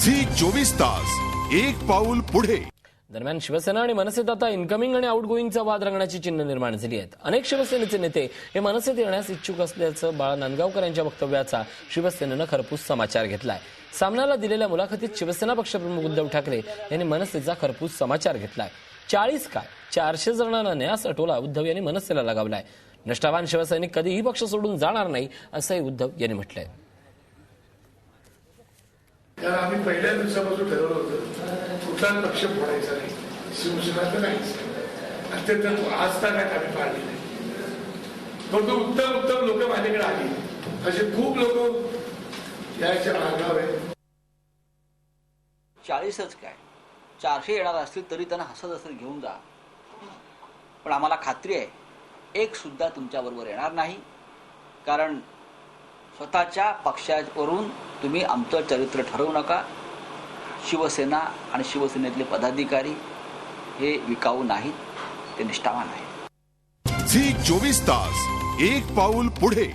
Zee 24 तास एक पाऊल पुढे। दरम्यान शिवसेना आणि मनसेत आता इनकमिंग आणि आउटगोईंगचा वाद रंगण्याची चिन्ह निर्माण झाली आहेत। अनेक शिवसेनेचे नेते हे मनसेत येण्यास इच्छुक असल्याचं बाळा नांदगावकर यांच्या वक्तव्याचा शिवसेनेनं खरपूस समाचार घेतलाय। सामनाला दिलेल्या मुलाखतीत शिवसेना पक्षप्रमुख उद्धव ठाकरे यांनी मनसेचा खरपूस समाचार घेतलाय। 40 काय 400 जणांना न्यास अटोला उद्धव यांनी मनसेला लगावलाय। निष्ठावान शिवसैनिक कधीही पक्ष सोडून जाणार नाही असंही उद्धव यांनी म्हटलंय। कारण आम्ही पहिल्या दिवसापासून ठरवलं होतं कुठला पक्ष फोडायचा नाही, शिवसेना तर नाहीच, अत्यंत आज तर काय आम्ही पाळली नाही। परंतु उत्तम लोक माझ्याकडे आली, असे खूप लोक याच्या मार्गावर आहेत। 40च काय 400 येणार असतील तरी त्यांना हसत हसत घेऊन जा, पण आम्हाला खात्री आहे एक सुद्धा तुमच्या बरोबर येणार नाही। कारण स्वतःच्या पक्षावरून तुम्ही आमचं चरित्र ठरवू नका। शिवसेना आणि शिवसेनेतले पदाधिकारी हे विकाऊ नाहीत, ते निष्ठावान आहेत। झी 24 तास एक पाऊल पुढे।